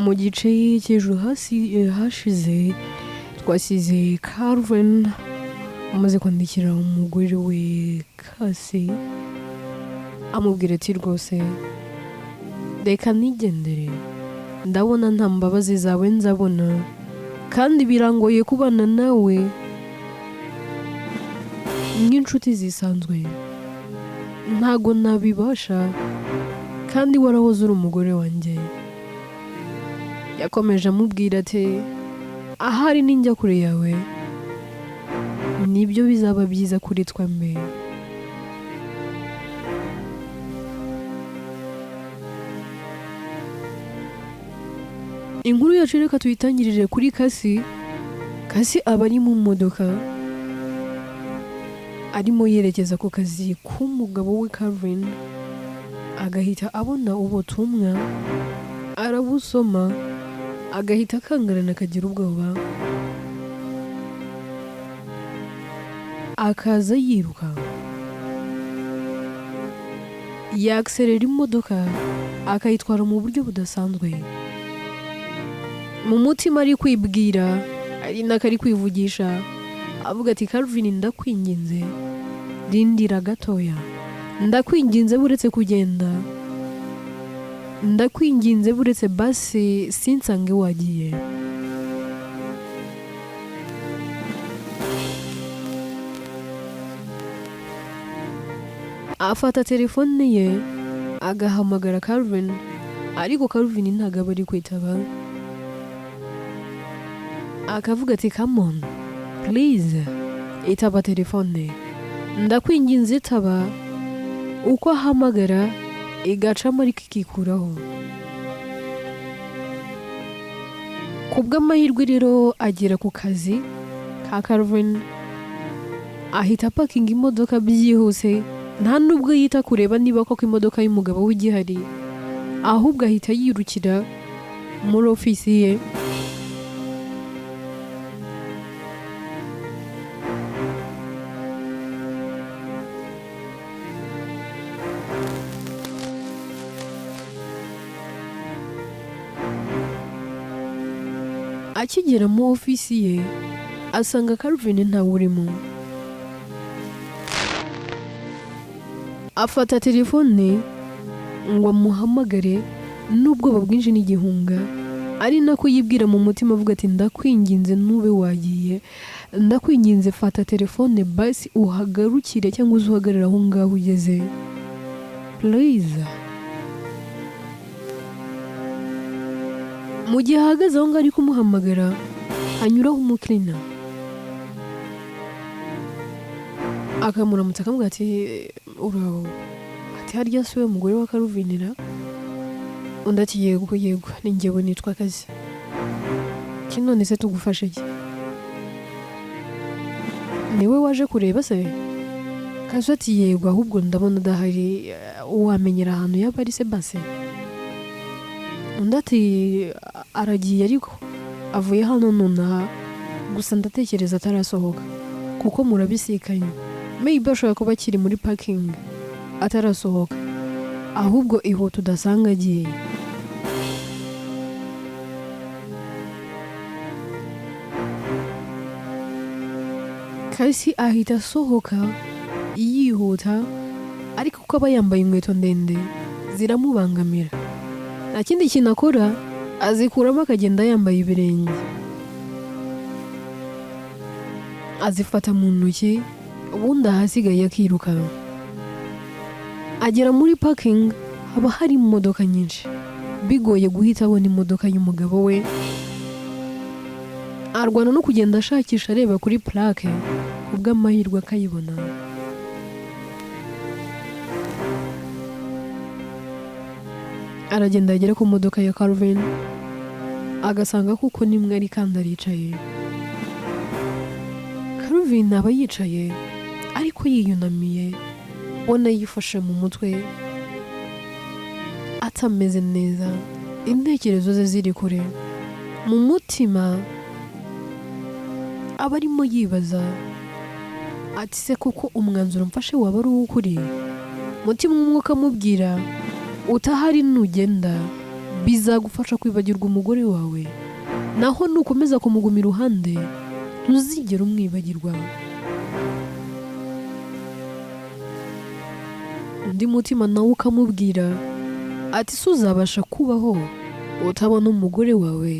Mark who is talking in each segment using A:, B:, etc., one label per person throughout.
A: mu gice cy'ejo hashize twasize Calvin amaze kwandikira umugore we Kasi amubwira ati rwose reka nigendere, ndabona nta mbabazi zawe nzabona kandi birangoye kubana nawe nk'inshuti zisanzwe, ntago nabibasha kandi warahoze uri umugore wanjye. Yakomeje amubwira ati ahari ninjya kure yawe nibyo bizaba byiza kuri twembi. Inkuru yacu reka tuyitangirire kuri Kasi. Kasi aba ari mu modoka arimo yerekeza ku kazi k'umugabo we Calvin, agahita abona ubutumwa arabusoma agahita akangarana akagira ubwoba, akaza yiruka yakserera imodoka akayitwara mu buryo budasanzwe. Mu mutima ari kwibwira ari nako ari kwivugisha avuga ati Calvin, ndakwinginze rindira gatoya, ndakwinginze buretse kugenda, ndakwinginze buretse basi sinsange wagiye. Afata telefone ye agahamagara Calvin, ariko Calvin ntago aba ari kwitaba. Akavuga ati come on please itaba telefone, ndakwinginze itaba. Uko ahamagara igacamo ariko ikikuraho. Kubw'amahirwe rero agera ku kazi ka Calvin, ahita pakinga imodoka byihuse, nta nubwo yita kureba niba koko imodoka y'umugabo we igihari, ahubwo ahita yirukira muri ofisi ye. Akigera mu ofisi ye asanga Calvin ntawe urimo. Afata telefone ngo amuhamagare n'ubwoba bwinshi n'igihunga, ari nako yibwira mu mutima avuga ati ndakwinginze nube wagiye, ndakwinginze fata telefone basi uhagarukire cyangwa uzuhagarara aho ngaho ugeze please. Mu gihe ahagaze aho ngaho ari kumuhamagara hanyuraho umukirina akamuramutsa akamubwira ati uraho, ati harya si we mugore wa Calvin? Undi ati yego yego ni njyewe nitwa Kasi, none se tugufashe iki? Niwe waje kureba se? Kasi ati yego ahubwo ndabona udahari, wamenyera ahantu yaba ari se base? Undi ati aragiye ariko avuye hano nonaha, gusa ndatekereza atarasohoka kuko murabisikanye, maybe ashobora kuba akiri muri parking atarasohoka, ahubwo ihute udasanga agiye. Kasi ahita asohoka yihuta, ariko kuko aba yambaye inkweto ndende ziramubangamira, nta kindi kintu akora azikuramo akagenda yambaye ibirenge, azifata mu ntoki ubundi ahasigaye akiruka. Agera muri parking haba hari imodoka nyinshi, bigoye guhita abona imodoka y'umugabo we. Arwana no kugenda ashakisha areba kuri plaque, kubw'amahirwe akayibona. Aragenda agera ku modoka ya Calvin agasanga kuko nimwe ari kandi aricaye. Calvin aba yicaye ariko yiyunamiye, ubona yifashe mu mutwe atameze neza, intekerezo ze ziri kure. Mu mutima aba arimo yibaza ati se kuko umwanzuro mfashe waba ari uw'ukuri? Mutima umwuka amubwira utahari nugenda bizagufasha kwibagirwa umugore wawe, naho nukomeza kumuguma iruhande ntuzigera umwibagirwa. Undi mutima nawe ukamubwira ati se uzabasha kubaho utabona umugore wawe?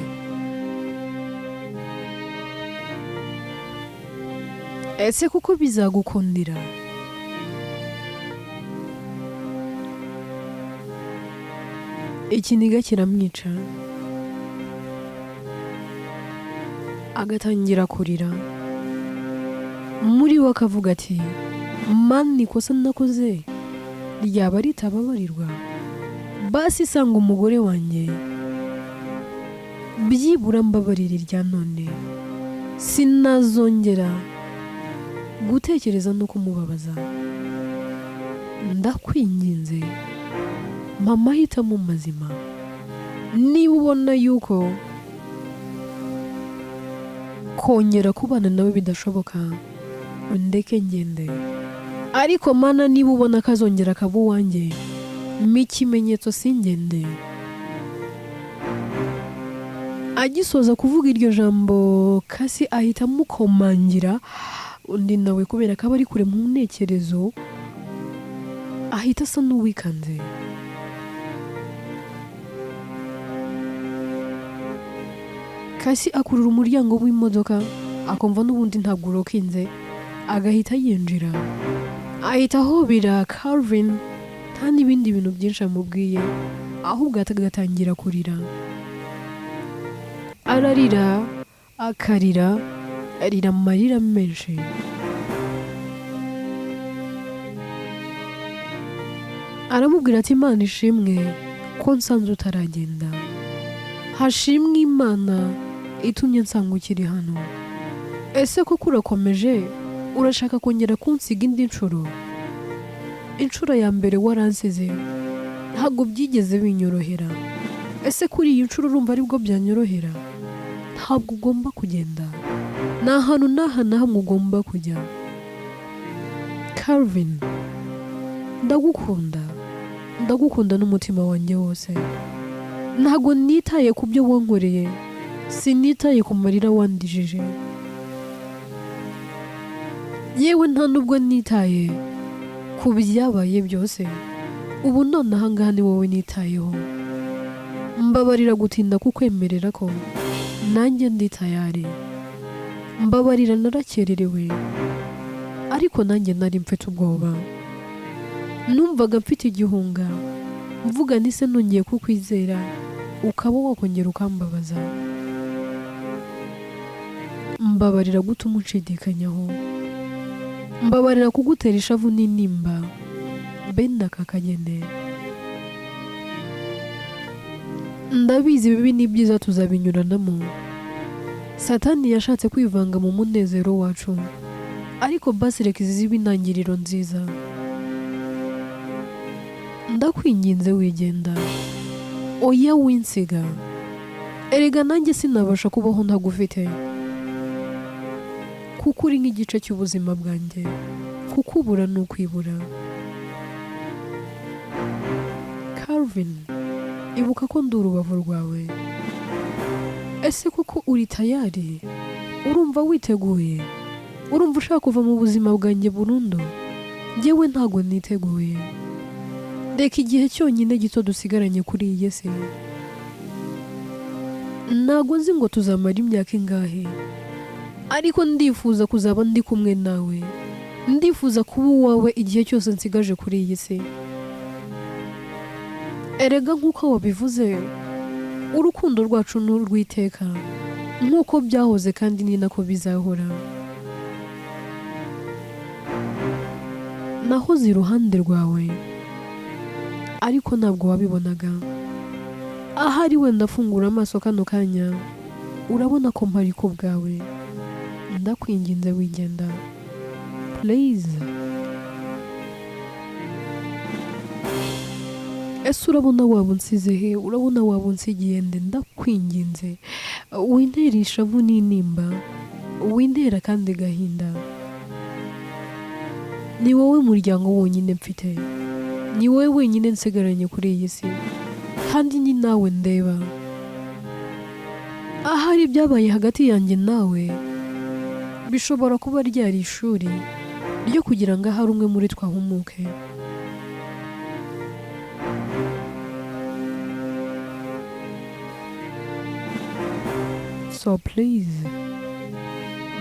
A: Ese kuko bizagukundira? Ikiniga kiramwica, agatangira kurira. Muri we akavuga ati mani ikosa nakoze ryaba ritababarirwa, basi sanga umugore wanjye byibura mbabarira irya none, sinazongera gutekereza no kumubabaza. Ndakwinginze mama hitamo mazima, niba ubona yuko kongera kubana nawe bidashoboka ndeke ngende, ariko mana niba ubona kazongera kaba uwanjye mpa ikimenyetso singende. Agisoza kuvuga iryo jambo Kasi ahita amukomangira, undi nawe kubera ko aba ari kure mu ntekerezo ahita asa n'uwikanze. Kasi akurura umuryango w'imodoka akumva n'ubundi ntabwo urokinze, agahita yinjira, ahita ahobera Calvin nta n'ibindi bintu byinshi amubwiye, ahubwo agatangira kurira. Ararira akarira, arira amarira menshi. Aramubwira ati Imana ishimwe ko nsanze utaragenda, hashimwe Imana itumye nsanga ukiri hano. Ese koko urakomeje urashaka kongera kunsiga indi nshuro? Inshuro ya mbere waransize ntabwo byigeze binyorohera, ese kuri iyi nshuro urumva aribwo byanyorohera? Ntabwo ugomba kugenda, nta hantu n'aha na hamwe ugomba kujya. Calvin, ndagukunda n'umutima wanjye wose, ntabwo nitaye ku byo wankoreye, sinitaye ku marira wandijije, yewe nta nubwo nitaye ku byabaye byose. Ubu none aha ngaha ni wowe nitayeho. Mbabarira gutinda kukwemerera ko nanjye ndi tayari, mbabarira narakererewe, ariko nanjye nari mfite ubwoba, numvaga mfite igihunga, mvuga nise nongeye kukwizera ukaba wakongera ukambabaza. Mbabarira gutuma unshidikanyaho, mbabarira kugutera ishavu n'intimba benda kakagene. Ndabizi bibi n'ibyiza tuzabinyuranamo. Satani yashatse kwivanga mu munezero wacu, ariko basi reka izi zibe intangiriro nziza. Ndakwinginze wigenda, oya winsiga, erega nanjye sinabasha kubaho ntagufite, kuko uri nk'igice cy'ubuzima bwanjye, kukubura ni ukwibura. Calvin, ibuka ko ndi urubavu rwawe. Ese kuko uri tayari? Urumva witeguye? Urumva ushaka kuva mu buzima bwanjye burundu? Njyewe ntago niteguye. Reka igihe cyonyine gito dusigaranye kuri iyi si, ntago nzi ngo tuzamara imyaka ingahe, ariko ndifuza kuzaba ndi kumwe nawe, ndifuza kuba uwawe igihe cyose nsigaje kuri iyi si. Erega nk'uko wabivuze, urukundo rwacu ni urw'iteka, nk'uko byahoze kandi ni nako bizahora. Nahoze iruhande rwawe, ariko ntabwo wabibonaga. Ahari wenda fungura amaso kano kanya, urabona ko mpari ku bwawe. Ndakwinginze wigenda, please. Ese urabona waba unsize he? Urabona waba unsigiye nde? Ndakwinginze wintera ishavu n'intimba, wintera kandi gahinda. Ni wowe muryango wonyine mfite, ni wowe wenyine nsigaranye kuri iyi si. kandi ni nawe ndeba. Ahari byabaye hagati yanjye nawe bishobora kuba ryari ishuri ryo kugira ngo ahari umwe muri twahumuke. So please,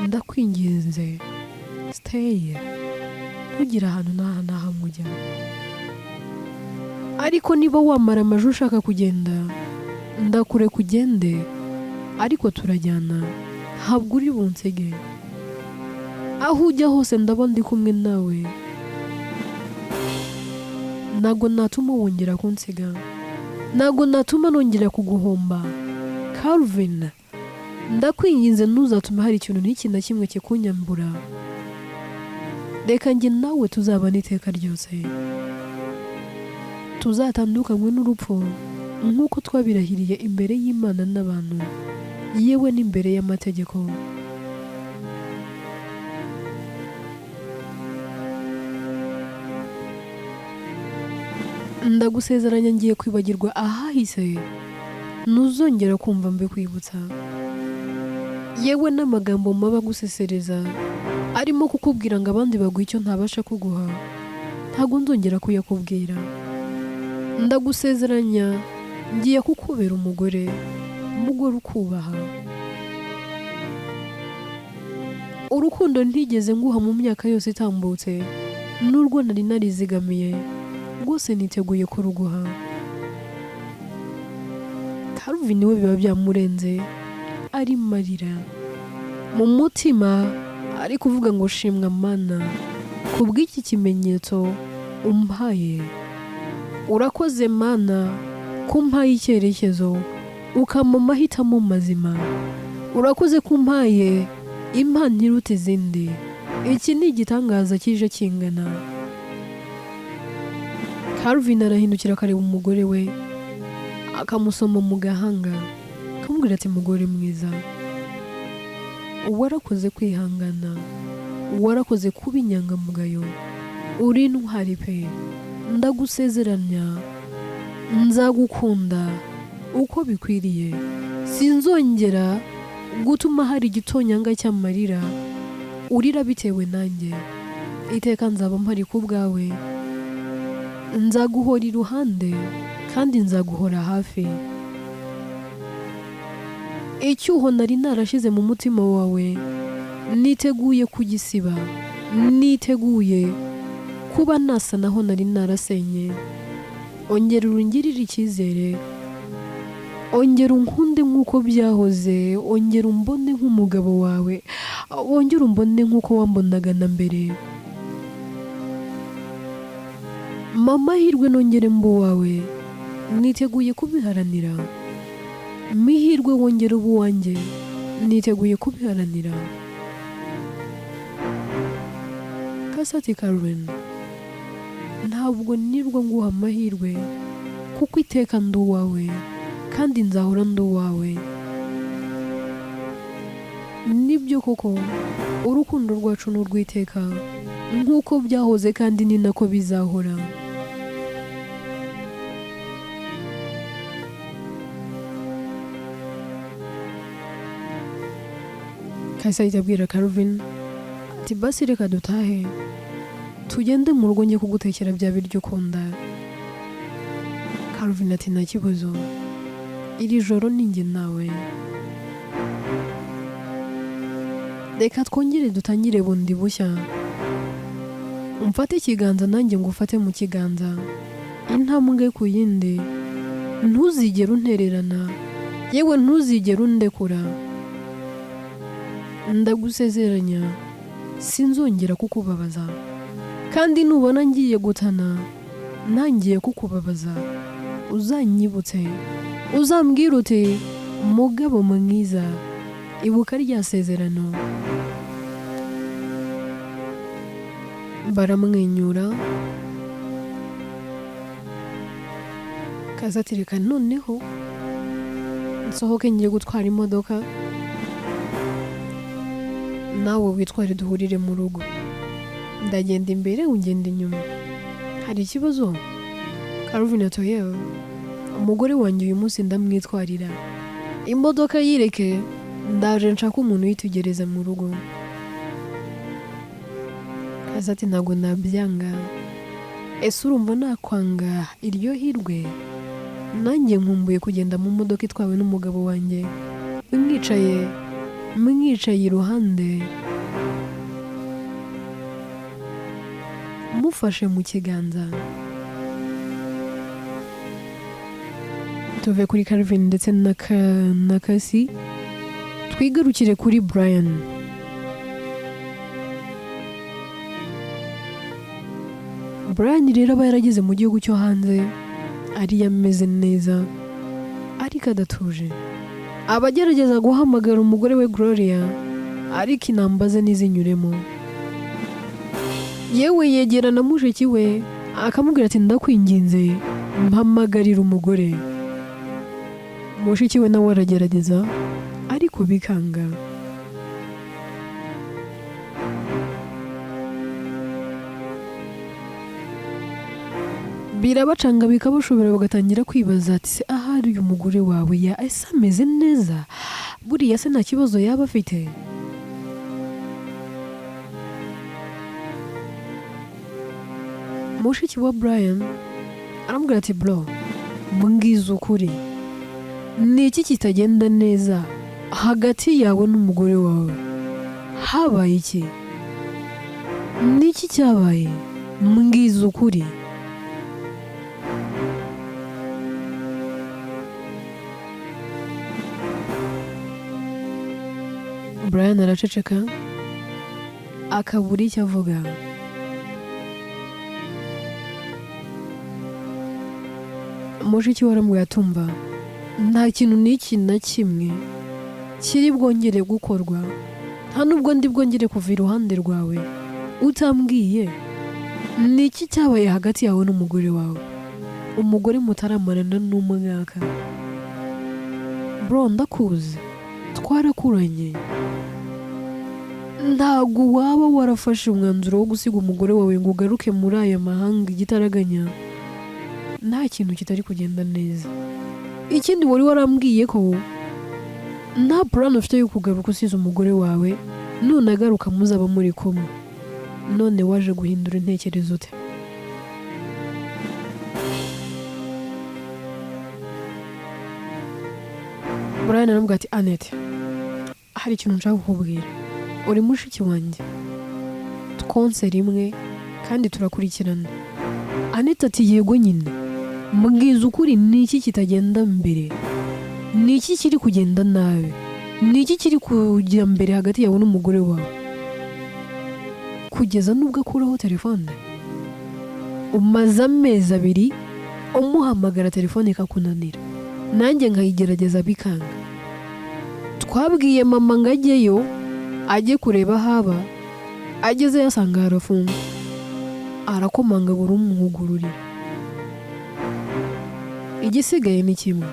A: ndakwinginze, stay. Ntugire ahantu n'aha mujya. Ariko niba wamara amajwi ushaka kugenda, ndakure kugende, ariko turajyana, ntabwo uri bunsege. Aho ujya hose ndaba ndi kumwe nawe. Ntabwo natuma wongera kunsega, ntabwo natuma nongera kuguhomba. Calvin, ndakwinginze ntuzatume hari ikintu n'iki na kimwe kikunyambura. Reka njye nawe tuzabana iteka ryose. Tuzatandukanywe n'urupfu nk'uko twabirahiriye imbere y'Imana n'abantu, yewe n'imbere y'amategeko. Ndagusezeranya ngiye kwibagirwa ahahise, ntuzongera kumva mbikwibutsa. Yewe n'amagambo maba gusesereza arimo kukubwira ngo abandi baguha icyo ntabasha kuguha, ntabwo nzongera kuyakubwira. Ndagusezeranya ngiye kukubera umugore ukubaha. Urukundo ntigeze nguha mu myaka yose itambutse, n'urwo nari narizigamiye, rwose niteguye kuruguha. Calvin we biba byamurenze, ari marira mu mutima, ari kuvuga ngo shimwa Mana kubw'iki kimenyetso umpaye. Urakoze Mana kumpaye icyerekezo, ukampa amahitamo mazima. Urakoze kumpaye impano iruta izindi. Iki ni igitangaza kije kingana. Calvin arahindukira akareba umugore we, akamusoma mu gahanga, akamubwira ati mugore mwiza, warakoze kwihangana, warakoze kuba inyangamugayo, uri intwari pe. Ndagusezeranya nzagukunda uko bikwiriye. Sinzongera gutuma hari igitonyanga cy'amarira urira bitewe nanjye. Iteka nzaba mpari ku bwawe, nzaguhora iruhande kandi nzaguhora hafi. Icyuho nari narashize mu mutima wawe niteguye kugisiba, niteguye kuba nasa naho nari narasenye. Ongera ungirire icyizere, ongera unkunde nk'uko byahoze, ongera umbone nk'umugabo wawe, ongera umbone nk'uko wambonaga na mbere. Mama hirwe nongere mbu wawe, niteguye kubiharanira. Mihirwe wongera ubu wanjye, niteguye kubiharanira. Kasati Calvin, ntabwo nirwa nguha amahirwe, kuko iteka ndi uwawe kandi nzahora ndi uwawe. Nibyo koko urukundo rwacu n'urwiteka, nk'uko byahoze kandi ni nako bizahora. Kasayita abwira Calvin ati basi reka dutahe, tugende mu rugo njye kugutekera bya biryo ukunda. Calvin ati nta kibazo, iri joro ni njye nawe. Reka twongere dutangire bundi bushya. Umfate ikiganza nanjye ngufate mu kiganza, intambwe ku yindi. Ntuzigere untererana, yewe ntuzigere undekura. Ndagusezeranya sinzongera kukubabaza, kandi nubona ngiye gutana nangiye kukubabaza, uzanyibutse, uzambwira uti mugabo mwiza, ibuka rya sezerano. Baramwenyura. Kasati reka noneho nsohoke ngiye gutwara imodoka, nawe witware duhurire mu rugo. Ndagenda imbere ungenda inyuma. Hari ikibazo? Calvin ati yewe umugore wanjye uyu munsi ndamwitwarira, imodoka yireke, ndaje nshaka umuntu uyitugereza mu rugo. Kaza ati ntabwo nabyanga, ese urumva nakwanga iryo hirwe? Nanjye nkumbuye kugenda mu modoka itwawe n'umugabo wanjye, mwicaye iruhande, mufashe mu kiganza. Tuve kuri Calvin ndetse na Kasi, twigarukire kuri Brian. Brian rero aba yarageze mu gihugu cyo hanze, ari yameze neza ariko adatuje. Aba agerageza guhamagara umugore we Gloria, ariko inamba ze ntizinyuremo. Yewe yegera na mushiki we akamubwira ati ndakwinginze mpamagarira umugore. Mushiki we nawe aragerageza ariko bikanga. Birabacanga bikabashobora, bagatangira kwibaza ati se ahari uyu mugore wawe ese ameze neza, buriya se nta kibazo yaba afite? Mushiki wa Brian aramubwira ati bro, mbwiza ukuri, ni iki kitagenda neza hagati yawe n'umugore wawe? Habaye iki? Ni iki cyabaye? Mbwiza ukuri. Brian araceceka akabura icyo avuga. Mushiki we aramubwira atumva, nta kintu n'iki na kimwe kiri bwongere gukorwa, nta nubwo ndi bwongere kuva iruhande rwawe utambwiye ni iki cyabaye hagati yawe n'umugore wawe, umugore mutaramarana n'umwaka. Bro, ndakuzi, twarakuranye, ntabwo waba warafashe umwanzuro wo gusiga umugore wawe ngo ugaruke muri aya mahanga igitaraganya. Nta kintu kitari kugenda neza. Ikindi wari warambwiye ko nta plan ufite yo kugaruka usize umugore wawe, none agaruka muzaba muri kumwe. None waje guhindura intekerezo ute? Brian aramubwira ati Anete, hari ikintu nshaka kukubwira. Uri mushiki wanjye, twonse rimwe kandi turakurikirana. Anete ati yego nyine, mbwiza ukuri, ni iki kitagenda mbere? Ni iki kiri kugenda nabi? Ni iki kiri kujya mbere hagati yawe n'umugore wawe kugeza nubwo akuraho telefone? Umaze amezi 2 umuhamagara telefone ikakunanira, nanjye nkayigerageza bikanga. Twabwiye mama ngo ajyeyo ajye kureba haba, ageze yasanga harafunze, arakomanga buri umwugururira. Igisigaye ni kimwe,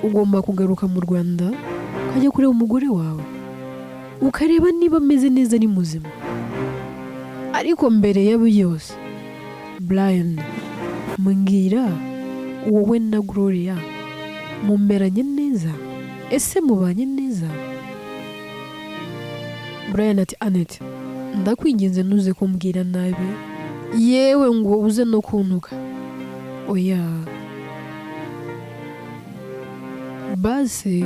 A: ugomba kugaruka mu Rwanda ukajya kureba umugore wawe, ukareba niba ameze neza ari muzima. Ariko mbere y'abo yose, Brian, mbwira, wowe na Gloria mumeranye neza? Ese mubanye neza? Brian ati Anete, ndakwinginze ntuze kumbwira nabi, yewe ngo uze no kuntuka. Oya, basi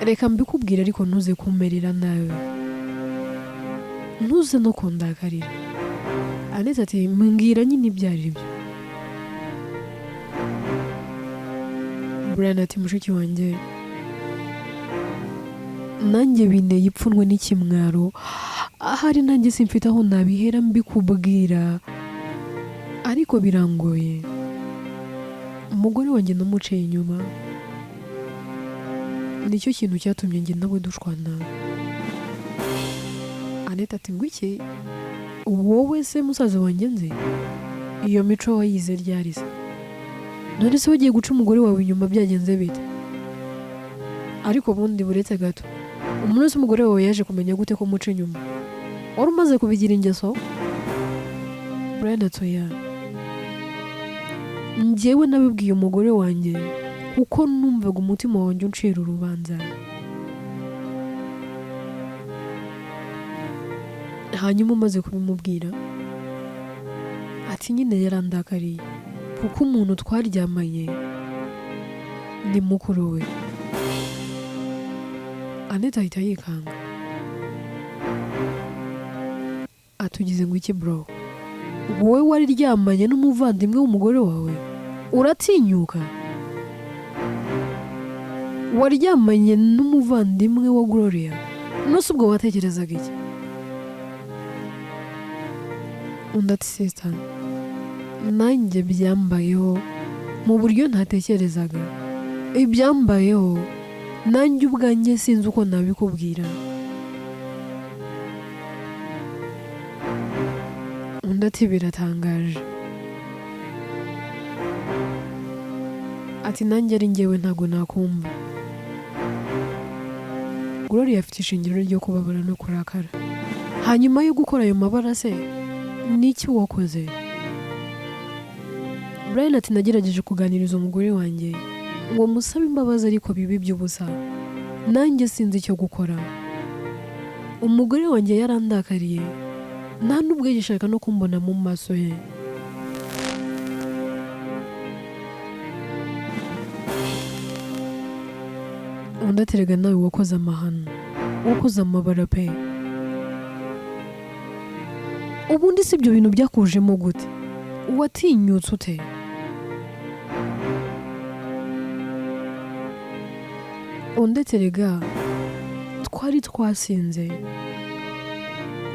A: reka mbikubwira, ariko ntuze kumerera nabi, ntuze no kundakarira. Anete ati mbwira nyine ibyo ari byo. Brian ati mushiki wanjye, nanjye binteye ipfunwe n'ikimwaro, ahari nanjye simfite aho nabihera mbikubwira, ariko birangoye. Umugore wanjye namuciye inyuma, nicyo kintu cyatumye njye nawe dushwana. Anete ati ngwiki, wowe se musaza wanjye nzi? Iyo mico wayize ryari se? None se wagiye guca umugore wawe inyuma byagenze bite? Ariko bundi buretse gato, umuntu wese umugore wawe yaje kumenya gute ko muca inyuma? Wari umaze kubigira ingeso? Brian atoya njyewe nabibwiye umugore wanjye kuko numvaga umutima wanjye uncira urubanza. Hanyuma umaze kubimubwira ati nyine yarandakariye kuko umuntu twaryamanye ni mukuru we. Anete ahita yikanga atugize ngo iki bro, wowe wariryamanye n'umuvandimwe w'umugore wawe uratinyuka? Waryamanye n'umuvandimwe wa Gloria, nose ubwo watekerezaga iki? Undi ati sister, nanjye byambayeho mu buryo ntatekerezaga. Ibyambayeho nanjye ubwanjye sinzi uko nabikubwira. Undi ati biratangaje. Ati nanjye ari njyewe ntago nakumva. Gloria afite ishingiro ryo kubabara no kurakara. Hanyuma yo gukora ayo mabara se niki wakoze? Brian ati nagerageje kuganiriza umugore wanjye ngo musabe imbabazi ariko bibi by'ubusa. Nanjye sinzi icyo gukora. Umugore wanjye yarandakariye nta nubwo yishaka no kumbona mu maso ye. Undi aterega nawe wakoze amahano, wakoze amabara pe. Ubundi si ibyo bintu byakujemo gute? Watinyutse ute? Undi aterega twari twasinze.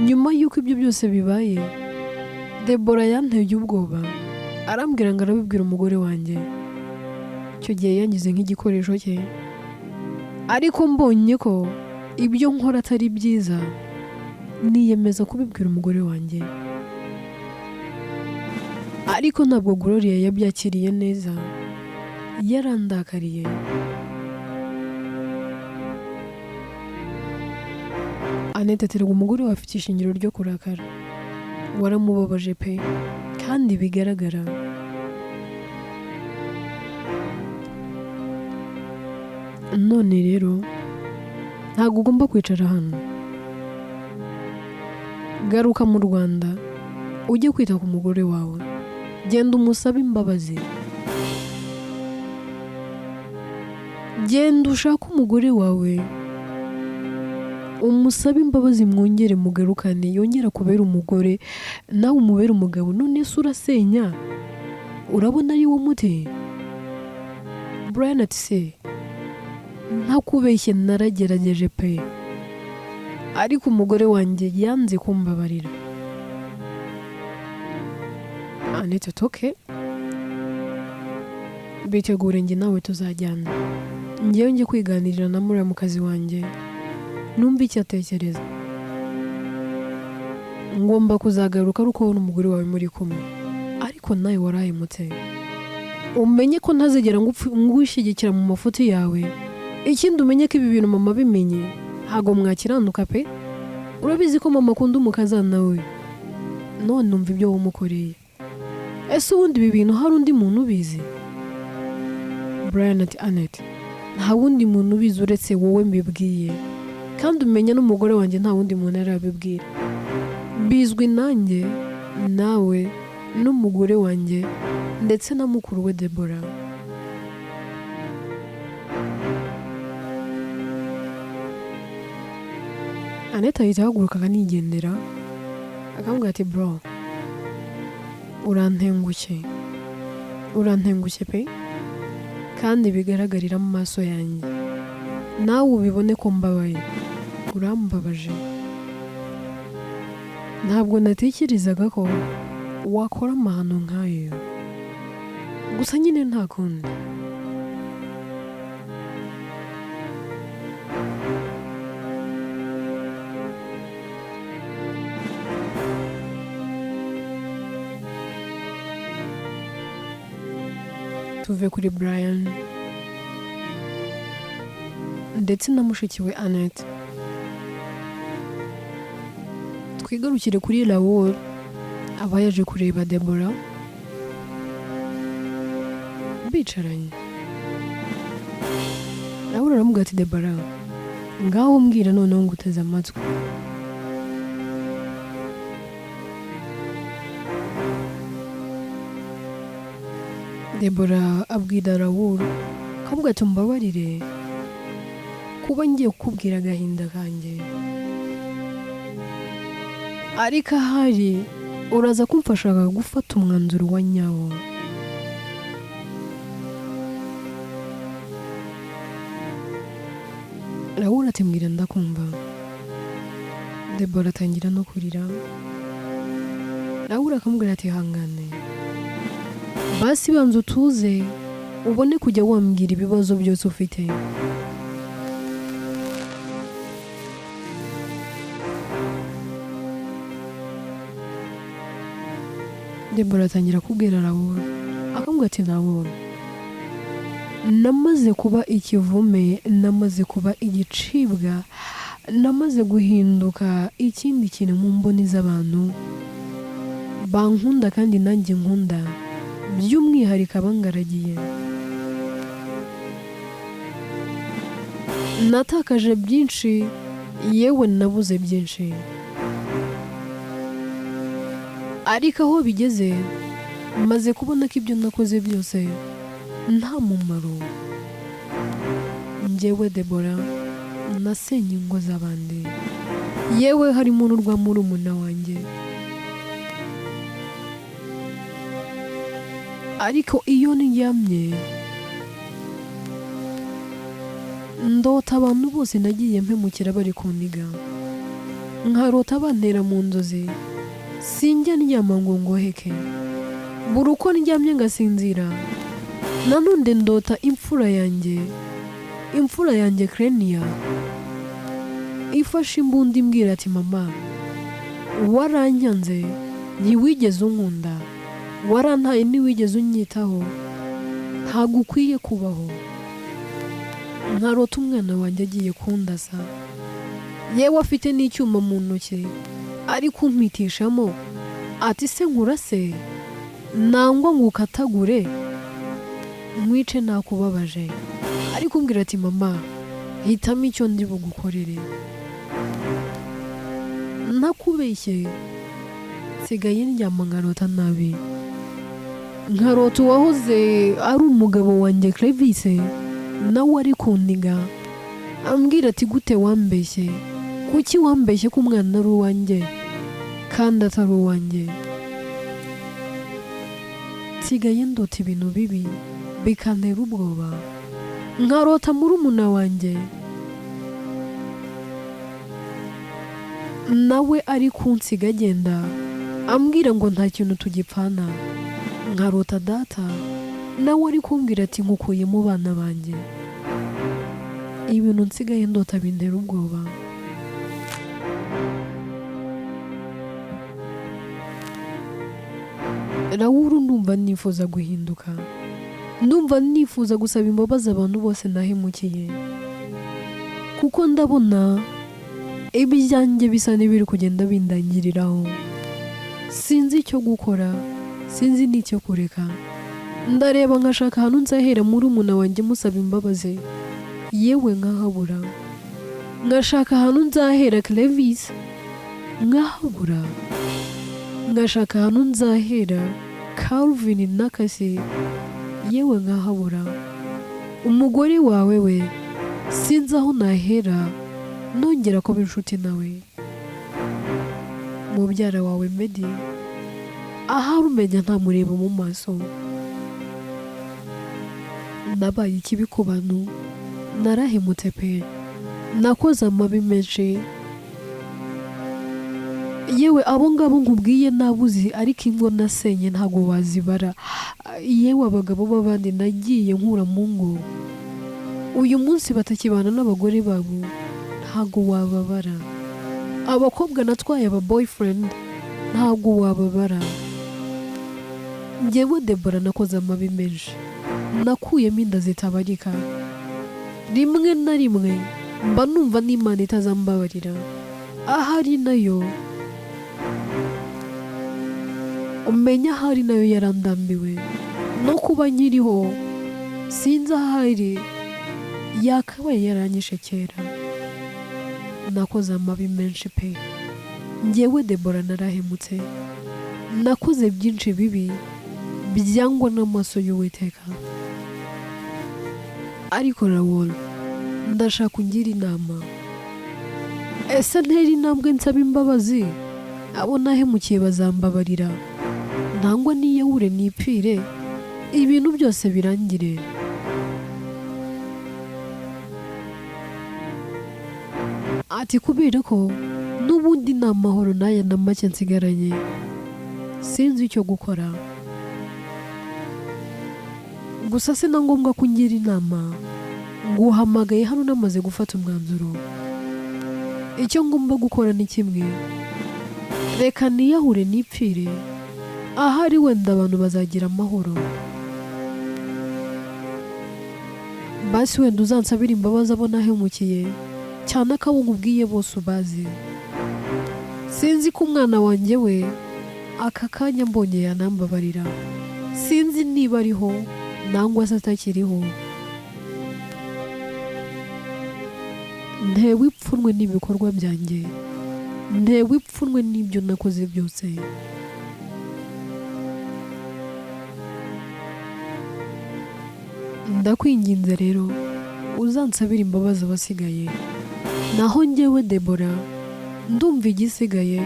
A: Nyuma y'uko ibyo byose bibaye, Deborah yanteye ubwoba arambwira ngo arabibwira umugore wanjye. Icyo gihe yangize nk'igikoresho cye, ariko mbonye ko ibyo nkora atari byiza niyemeza kubibwira umugore wanjye. Ariko ntabwo Gloria yabyakiriye neza, yarandakariye. Anete aterega umugore we afite ishingiro ryo kurakara. Waramubabaje pe kandi bigaragara. None rero ntabwo ugomba kwicara hano. Garuka mu Rwanda ujye kwita ku mugore wawe. Genda umusabe imbabazi. Genda ushaka umugore wawe umusabe imbabazi, mwongere mugarukane, yongera kubera umugore nawe umubere umugabo. None se urasenya? Urabona ari wo muti? Brian ati se ntakubeshye naragerageje pe, ariko umugore wanjye yanze kumbabarira. Anete toke bitegure njye nawe tuzajyana. Njyewe njye kwiganirira na muri mu kazi wanjye numva icyo atekereza. Ngomba kuzagaruka ari uko n'umugore wawe muri kumwe, ariko nawe warahemutse. Umenye ko ntazigera ngushyigikira mu mafuti yawe. Ikindi umenye ko ibi bintu mama bimenye ntago mwakiranuka pe. Urabizi ko mama akunda umukazana we, none numva ibyo wumukoreye. Ese ubundi ibi bintu hari undi muntu ubizi? Brian ati Anete nta wundi muntu ubizi uretse wowe mbibwiye, kandi umenya n'umugore wanjye nta wundi muntu arabibwira. Bizwi nanjye, nawe n'umugore wanjye ndetse na mukuru we Deborah. Anete ahita ahaguruka akanigendera akambwira ati bro urantengushye pe, kandi bigaragarira mu maso yanjye, nawe ubibone ko mbabaye. Urambabaje. Ntabwo natekerezaga ko wakora amahano nk'ayo, gusa nyine nta kundi. Tuve kuri Brian ndetse na mushiki we Anete, twigarukire kuri Raoul aba yaje kureba Debora bicaranye. Raoul aramubwira ati Debora, ngaho mbwira noneho nguteze amatwi. Debora abwira Raoul kavuga ati mbabarire kuba ngiye kukubwira agahinda kanjye, ariko ahari uraza kumfasha gufata umwanzuro wa nyawo. Raoul ati mbwira ndakumva. Debora atangira no kurira. Raoul akamubwira ati hangane, basi banza utuze ubone kujya wambwira ibibazo byose ufite. Debora atangira kubwira Raoul akamubwira ati Raoul, namaze kuba ikivume, namaze kuba igicibwa, namaze guhinduka ikindi kintu mu mboni z'abantu bankunda kandi nanjye nkunda, by'umwihariko abangaragiye. Natakaje byinshi, yewe nabuze byinshi, ariko aho bigeze maze kubona ko ibyo nakoze byose nta mumaro. Njyewe Debora nasenye ingo z'abandi, yewe harimo n'urwa murumuna wanjye, ariko iyo ndyamye ndota abantu bose nagiye mpemukira bari kuniga, nkarota bantera mu nzozi, sinjya ndyama ngo ngoheke. Buri uko ndyamye ngasinzira nanone ndota imfura yanjye Krenia ifashe imbunda imbwira ati mama, waranyanze ntiwigeze unkunda, warantaye ntiwigeze unyitaho, ntabwo ukwiye kubaho. Nkarota umwana wanjye agiye kundasa, yewe afite n'icyuma mu ntoki ari kumpitishamo, ati se nkurase nangwa ngo ukatagure nkwice nakubabaje. Ari kumbwira ati mama, hitamo icyo ndi bugukorere. Ntakubeshye nsigaye ndyama nkarota nabi, nkarota uwahoze ari umugabo wanjye Clevis nawe ari kundiga, ambwira ati gute wambeshye, kuki wambeshye ko umwana ari uwanjye kandi atari uwanjye. Nsigaye ndota ibintu bibi bikantera ubwoba, nkarota murumuna wanjye nawe ari kunsiga agenda, ambwira ngo nta kintu tugipfana. Nkarota data nawe ari kumbwira ati nkukuye mu bana banjye. Ibintu nsigaye ndota bintera ubwoba. Raoul ndumva nifuza guhinduka, ndumva nifuza gusaba imbabazi abantu bose nahemukiye, kuko ndabona ibyanjye bisa n'ibiri kugenda bindangiriraho. Sinzi icyo gukora, sinzi n'icyo kureka. Ndareba nkashaka ahantu nzahera murumuna wanjye musaba imbabazi, yewe nkahabura. Ngashaka ahantu nzahera Clevis, nkahabura. Ngashaka ahantu nzahera Calvin n'akasi, yewe nkahabura. Umugore wawe we sinzi aho nahera nongera kuba inshuti nawe. Mubyara wawe Medi ahari umenya ntamureba mu maso. Nabaye ikibi ku bantu, narahemutse pe, nakoze amabi menshi, yewe abo ngabo nkubwiye nabuzi, ariko ingo nasenye ntago wazibara. Yewe abagabo b'abandi nagiye nkura mu ngo, uyu munsi batakibana n'abagore babo, ntago wababara. Abakobwa natwaye aba boyfriend, ntago wababara. Njyewe Debora nakoze amabi menshi, nakuyemo inda zitabarika. Rimwe na rimwe mba numva n'Imana itazambabarira, ahari nayo umenya ahari nayo yarandambiwe no kuba nkiriho sinzi ahari yakabaye yaranyishe kera. Nakoze amabi menshi pe, njyewe Debora narahemutse, nakoze byinshi bibi byangwa n'amaso y'Uwiteka. Ariko Raoul, ndashaka ungira inama. Ese ntera intambwe nsaba imbabazi, abo nahemukiye bazambabarira, ntangwa niyahure nipfire, ibintu byose birangire. Ati kubera ko n'ubundi nta mahoro n'aya na make nsigaranye, sinzi icyo gukora. Gusa si na ngombwa ko ungira inama, nguhamagaye hano namaze gufata umwanzuro. Icyo ngomba gukora ni kimwe, reka niyahure nipfire, ahari wenda abantu bazagira amahoro. Basi wenda uzansabira imbabazi abo nahemukiye, cyane ko abo nkubwiye bose ubazi. Sinzi ko umwana wanjye we aka kanya mbonye yanambabarira, sinzi niba ariho nangwa se atakiriho. Ntewe ipfunwe n'ibikorwa byanjye, ntewe ipfunwe n'ibyo nakoze byose. Ndakwinginze rero uzansabira imbabazi abasigaye, naho njyewe Debora ndumva igisigaye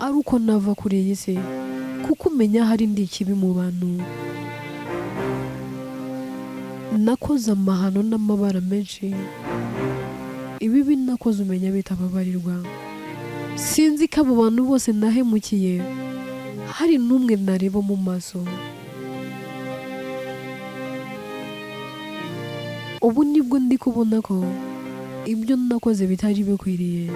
A: ari uko nava kuri iyi si, kuko umenya hari ndi ikibi mu bantu. Nakoze amahano n'amabara menshi, ibibi nakoze umenya bitababarirwa. Sinzi ko abo bantu bose nahemukiye hari n'umwe nareba mu maso. Ubu nibwo ndi kubona ko ibyo nakoze bitari bikwiriye.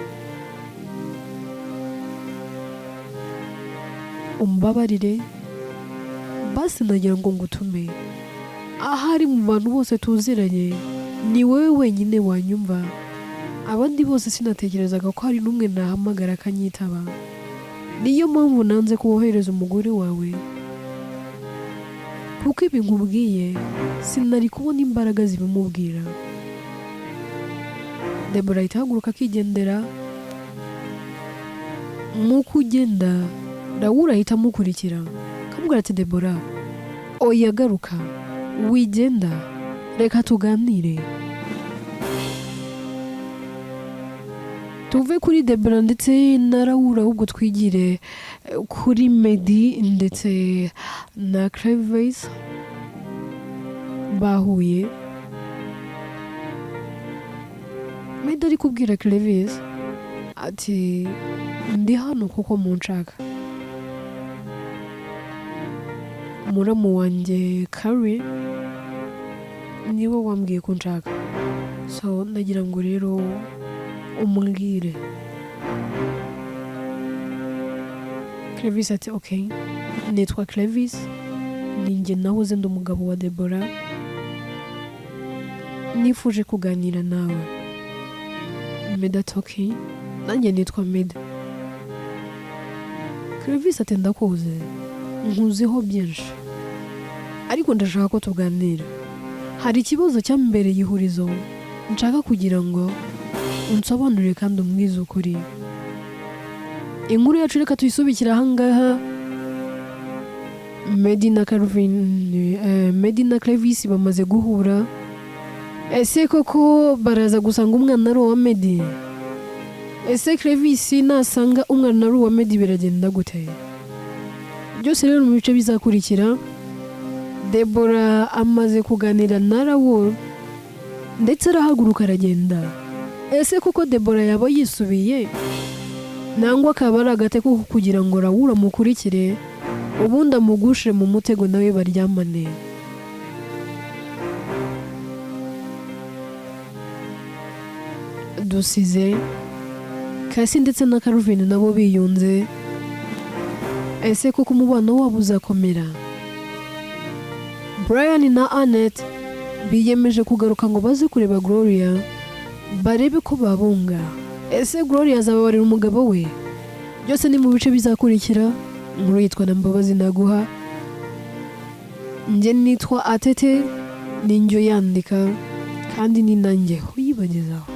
A: Umbabarire, basi nagira ngo ngutume, ahari mu bantu bose tuziranye ni wowe wenyine wanyumva. Abandi bose sinatekerezaga ko hari n'umwe nahamagara akanyitaba. Niyo mpamvu nanze kuwohereza umugore wawe, kuko ibi nkubwiye sinari kubona imbaraga zibimubwira. Debora ahita ahaguruka akigendera. Nk'uko ugenda Raoul ahita amukurikira akamubwira ati Debora, oya garuka, wigenda, reka tuganire. Tuve kuri Debora ndetse na Raoul ahubwo twigire kuri Meddy ndetse na Clevis bahuye. Meddy ari kubwira Clevis ati ndi hano kuko munshaka. Muramu wanjye Carrie niwe wambwiye ko nshaka, so nagira ngo rero umbwire. Clevis ati okay, nitwa Clevis, ninjye nahoze ndi umugabo wa Debora, nifuje kuganira nawe. Meddy ati okay, nanjye nitwa Meddy. Clevis ati ndakuze, nkuziho byinshi, ariko ndashaka ko tuganira. Hari ikibazo cyambereye ihurizo, nshaka kugira ngo unsobanurire kandi umbwize ukuri. Inkuru yacu reka tuyisubikira ahangaha. Meddy na Clevis bamaze guhura. Ese koko baraza gusanga umwana ari uwa Meddy? Ese Clevis nasanga umwana ari uwa Meddy biragenda gute? Byose rero mu bice bizakurikira. Debora amaze kuganira na Raoul ndetse arahaguruka aragenda. Ese koko Debora yaba yisubiye, nangwa akaba ari agateko kugira ngo Raoul amukurikire, ubundi amugushe mu mutego nawe baryamane? Dusize Kasi ndetse na Calvin nabo biyunze. Ese koko umubano wabo uzakomera? Brian na Annette biyemeje kugaruka ngo baze kureba Gloria, barebe ko babunga. Ese Gloria azababarira umugabo we? Byose ni mu bice bizakurikira. inkuru yitwa na Mbabazi Naguha. Njye nitwa Atete, ninjye yandika kandi ni nanjye uyibagezaho.